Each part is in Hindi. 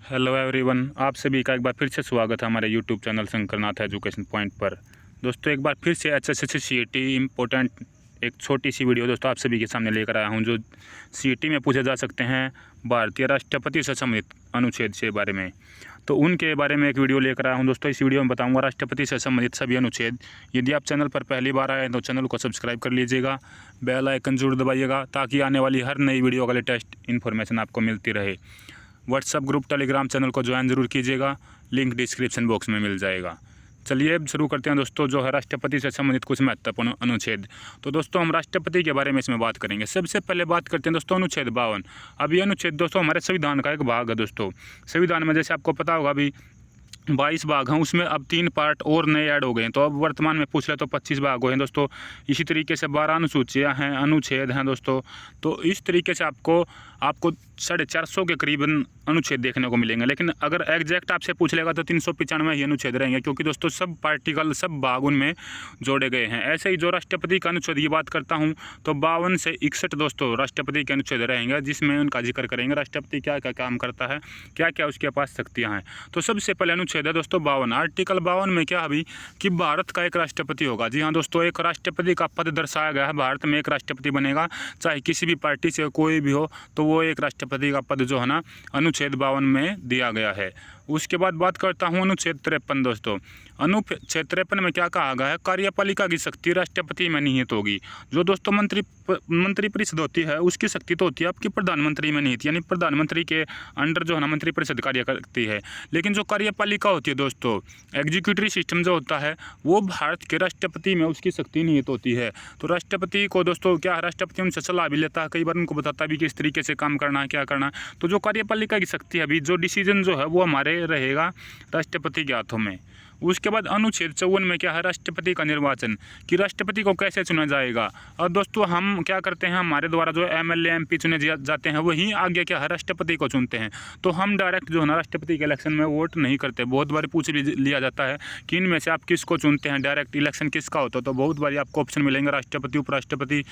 हेलो एवरीवन, आप सभी का एक बार फिर से स्वागत है हमारे YouTube channel Shankarnath education point पर। दोस्तों एक बार फिर से HSC CET इम्पोर्टेंट एक छोटी सी वीडियो दोस्तों आप सभी के सामने लेकर आया हूं, जो CET में पूछे जा सकते हैं भारतीय राष्ट्रपति से संबंधित अनुच्छेद के बारे में। तो उनके बारे में एक वीडियो लेकर आया हूं दोस्तों। इस वीडियो में बताऊंगा राष्ट्रपति से संबंधित सभी अनुच्छेद। यदि आप चैनल पर पहली बार आए हैं तो चैनल को सब्सक्राइब कर लीजिएगा, बेल आइकन जरूर दबाइएगा ताकि आने वाली हर नई वीडियो का लेटेस्ट इन्फॉर्मेशन आपको मिलती रहे। व्हाट्सअप ग्रुप टेलीग्राम चैनल को ज्वाइन जरूर कीजिएगा, लिंक डिस्क्रिप्शन बॉक्स में मिल जाएगा। चलिए अब शुरू करते हैं दोस्तों, जो है राष्ट्रपति से संबंधित कुछ महत्वपूर्ण अनुच्छेद। तो दोस्तों हम राष्ट्रपति के बारे में इसमें बात करेंगे। सबसे पहले बात करते हैं दोस्तों अनुच्छेद 52। अब ये अनुच्छेद दोस्तों हमारे संविधान का एक भाग है दोस्तों। संविधान में जैसे आपको पता होगा अभी 22 भाग हैं, उसमें अब 3 पार्ट और नए ऐड हो गए हैं। तो अब वर्तमान में पूछ ले तो 25 भाग हुए हैं दोस्तों। इसी तरीके से 12 अनुसूचियाँ हैं, अनुच्छेद हैं दोस्तों। तो इस तरीके से आपको 450 के करीबन अनुच्छेद देखने को मिलेंगे। लेकिन अगर एग्जैक्ट आपसे पूछ लेगा तो 395 ही अनुच्छेद रहेंगे, क्योंकि दोस्तों सब पार्टिकल सब भाग उनमें जोड़े गए हैं। ऐसे ही जो राष्ट्रपति का अनुच्छेद की बात करता हूँ तो 52 से 61 दोस्तों राष्ट्रपति के अनुच्छेद रहेंगे, जिसमें उनका जिक्र करेंगे राष्ट्रपति क्या क्या काम करता है, क्या क्या उसके पास शक्तियाँ हैं। तो सबसे पहले अनुच्छेद है दोस्तों 52। आर्टिकल 52 में क्या अभी कि भारत का एक राष्ट्रपति होगा। जी हाँ दोस्तों, एक राष्ट्रपति का पद दर्शाया गया है। भारत में एक राष्ट्रपति बनेगा, चाहे किसी भी पार्टी से कोई भी हो, तो वो एक राष्ट्रपति का पद जो है ना अनुच्छेद 52 में दिया गया है। उसके बाद बात करता हूँ अनुच्छेद 53 दोस्तों। अनुच्छेद 53 में क्या कहा गया है, कार्यपालिका की शक्ति राष्ट्रपति में निहित होगी। जो दोस्तों मंत्री परिषद होती है उसकी शक्ति तो होती है आपकी प्रधानमंत्री में निहित, यानी प्रधानमंत्री के अंडर जो है ना मंत्री परिषद कार्य करती है। लेकिन जो कार्यपालिका होती है दोस्तों, एग्जीक्यूटिव सिस्टम जो होता है, वो भारत के राष्ट्रपति में उसकी शक्ति निहित होती है। तो राष्ट्रपति को दोस्तों क्या है, राष्ट्रपति उनसे सलाह भी लेता है, कई बार उनको बताता भी कि इस तरीके से काम करना है, क्या करना है। तो जो कार्यपालिका की शक्ति है, अभी जो डिसीजन जो है वो हमारे रहेगा राष्ट्रपति के हाथों में। उसके बाद अनुच्छेद 54 में क्या है, राष्ट्रपति का निर्वाचन, कि राष्ट्रपति को कैसे चुना जाएगा। और दोस्तों हम क्या करते हैं, हमारे द्वारा जो MLA MP चुने जाते हैं वही आगे क्या है राष्ट्रपति को चुनते हैं। तो हम डायरेक्ट जो है ना राष्ट्रपति के इलेक्शन में वोट नहीं करते। बहुत बार पूछ भी लिया जाता है कि इनमें से आप किसको चुनते हैं, डायरेक्ट इलेक्शन किसका होता है। तो बहुत बार आपको ऑप्शन मिलेंगे राष्ट्रपति, उपराष्ट्रपति,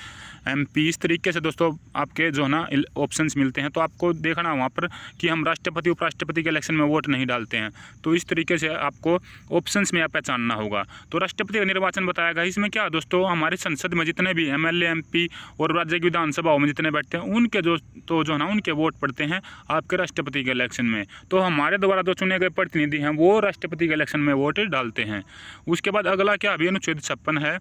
MP, इस तरीके से दोस्तों आपके जो है ना ऑप्शन मिलते हैं। तो आपको देखना वहाँ पर कि हम राष्ट्रपति उपराष्ट्रपति के इलेक्शन में वोट नहीं डालते हैं। तो इस तरीके से आपको ऑप्शंस में पहचानना होगा। तो राष्ट्रपति का निर्वाचन बताया गया। इसमें क्या दोस्तों, हमारे संसद में जितने भी MLA MP और राज्य की विधानसभाओं में जितने बैठते हैं उनके जो है ना उनके वोट पड़ते हैं आपके राष्ट्रपति के इलेक्शन में। तो हमारे द्वारा जो चुने गए प्रतिनिधि हैं वो राष्ट्रपति के इलेक्शन में वोट डालते हैं। उसके बाद अगला क्या अभी अनुच्छेद 56 है,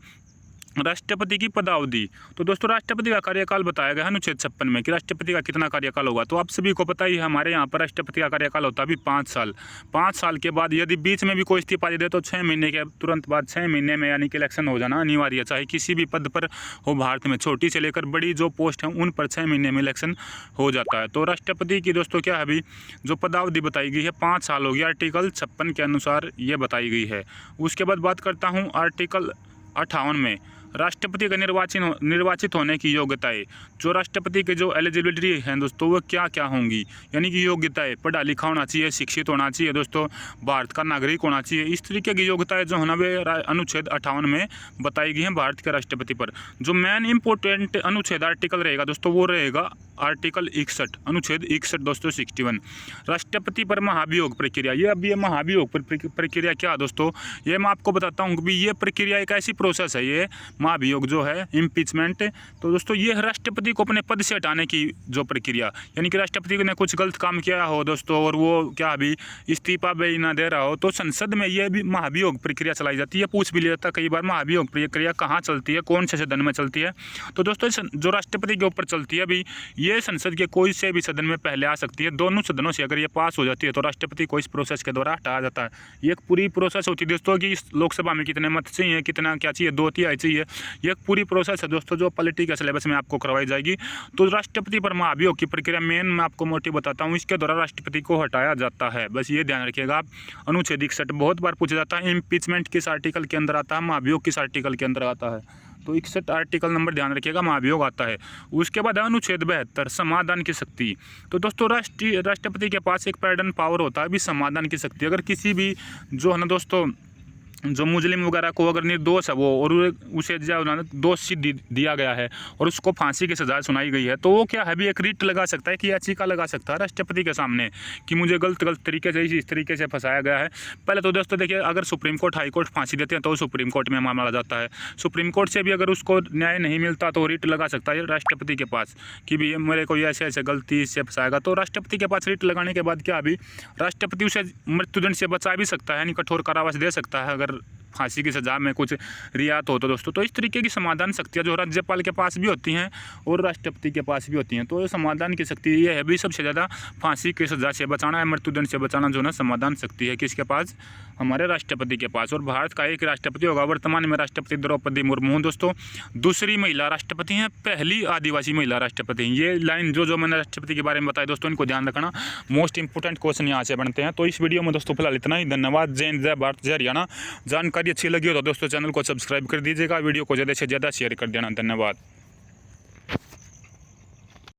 राष्ट्रपति की पदावधि। तो दोस्तों राष्ट्रपति का कार्यकाल बताया गया है अनुच्छेद 56 में कि राष्ट्रपति का कितना कार्यकाल होगा। तो आप सभी को पता ही है हमारे यहाँ पर राष्ट्रपति का कार्यकाल होता है अभी 5 साल। 5 साल के बाद यदि बीच में भी कोई इस्तीफा दे दे तो 6 महीने के तुरंत बाद 6 महीने में यानी कि इलेक्शन हो जाना अनिवार्य, चाहे किसी भी पद पर हो भारत में, छोटी से लेकर बड़ी जो पोस्ट है उन पर 6 महीने में इलेक्शन हो जाता है। तो राष्ट्रपति की दोस्तों क्या है अभी जो पदावधि बताई गई है 5 साल होगी, आर्टिकल 56 के अनुसार ये बताई गई है। उसके बाद बात करता हूँ आर्टिकल 58 में राष्ट्रपति का निर्वाचित होने की योग्यताएं। जो राष्ट्रपति के जो एलिजिबिलिटी हैं दोस्तों वो क्या क्या होंगी, यानी कि योग्यताएं, पढ़ा लिखा होना चाहिए, शिक्षित होना चाहिए दोस्तों, भारत का नागरिक होना चाहिए। इस तरीके की योग्यताएं जो है ना वे अनुच्छेद 58 में बताई गई हैं भारत के राष्ट्रपति पर। जो मेन इंपॉर्टेंट अनुच्छेद आर्टिकल रहेगा दोस्तों वो रहेगा आर्टिकल 61, अनुच्छेद 61 दोस्तों 61, राष्ट्रपति पर महाभियोग प्रक्रिया। ये अब ये महाभियोग प्रक्रिया क्या दोस्तों, ये मैं आपको बताता हूँ कि ये प्रक्रिया एक ऐसी प्रोसेस है, ये महाभियोग जो है इम्पीचमेंट। तो दोस्तों ये राष्ट्रपति को अपने पद से हटाने की जो प्रक्रिया, यानी कि राष्ट्रपति ने कुछ गलत काम किया हो दोस्तों और वो क्या अभी इस्तीफा भी ना दे रहा हो तो संसद में ये भी महाभियोग प्रक्रिया चलाई जाती है। पूछ भी लिया जाता है कई बार महाभियोग प्रक्रिया कहाँ चलती है, कौन से सदन में चलती है। तो दोस्तों जो राष्ट्रपति के ऊपर चलती है अभी ये संसद के कोई से भी सदन में पहले आ सकती है। दोनों सदनों से अगर ये पास हो जाती है तो राष्ट्रपति को इस प्रोसेस के द्वारा हटाया जाता है। ये एक पूरी प्रोसेस होती है दोस्तों कि इस लोकसभा में कितने मत चाहिए, कितना क्या चाहिए, 2/3 चाहिए। ये एक पूरी प्रोसेस है दोस्तों जो पॉलिटी के सिलेबस में आपको करवाई जाएगी। तो राष्ट्रपति पर महाभियोग की प्रक्रिया मेन मैं आपको मोटिव बताता हूँ, इसके द्वारा राष्ट्रपति को हटाया जाता है। बस ये ध्यान रखिएगा आप। अनुच्छेद 61 बहुत बार पूछा जाता है, इम्पीचमेंट किस आर्टिकल के अंदर आता है, महाभियोग किस आर्टिकल के अंदर आता है। तो 61 आर्टिकल नंबर ध्यान रखिएगा, महाभियोग आता है। उसके बाद अनुच्छेद 72 समाधान की शक्ति। तो दोस्तों राष्ट्रपति के पास एक पैडन पावर होता है भी समाधान की शक्ति। अगर किसी भी जो है ना दोस्तों जो मुजलिम वगैरह को अगर निर्दोष है वो और उसे जो दोषी दिया गया है और उसको फांसी की सज़ा सुनाई गई है, तो वो क्या है भी एक रिट लगा सकता है कि याचिका लगा सकता है राष्ट्रपति के सामने कि मुझे गलत तरीके से इस तरीके से फंसाया गया है। पहले तो दोस्तों देखिए, अगर सुप्रीम कोर्ट हाई कोर्ट फांसी देते हैं तो सुप्रीम कोर्ट में मामला जाता है। सुप्रीम कोर्ट से भी अगर उसको न्याय नहीं मिलता तो रिट लगा सकता है राष्ट्रपति के पास कि भी मेरे को ऐसे ऐसे गलती से फंसाएगा। तो राष्ट्रपति के पास रिट लगाने के बाद क्या अभी राष्ट्रपति उसे मृत्युदंड से बचा भी सकता है, यानी कठोर कारावास दे सकता है अगर फांसी की सज़ा में कुछ रियायत हो तो दोस्तों। तो इस तरीके की समाधान शक्तियाँ जो राज्यपाल के पास भी होती हैं और राष्ट्रपति के पास भी होती हैं। तो समाधान की शक्ति ये है भी सबसे ज़्यादा फांसी की सज़ा से बचाना है, मृत्युदंड से बचाना जो ना समाधान शक्ति है किसके पास, हमारे राष्ट्रपति के पास। और भारत का एक राष्ट्रपति होगा, वर्तमान में राष्ट्रपति द्रौपदी मुर्मू दोस्तों दूसरी महिला राष्ट्रपति हैं, पहली आदिवासी महिला राष्ट्रपति हैं। ये लाइन जो मैंने राष्ट्रपति के बारे में बताया दोस्तों, इनको ध्यान रखना, मोस्ट इंपोर्टेंट क्वेश्चन यहाँ से बनते हैं। तो इस वीडियो में दोस्तों फिलहाल इतना ही। धन्यवाद। जय हिंद, जय भारत, जय हरियाणा। जानकारी अच्छी लगी हो तो दोस्तों चैनल को सब्सक्राइब कर दीजिएगा, वीडियो को ज़्यादा से ज़्यादा शेयर कर देना। धन्यवाद।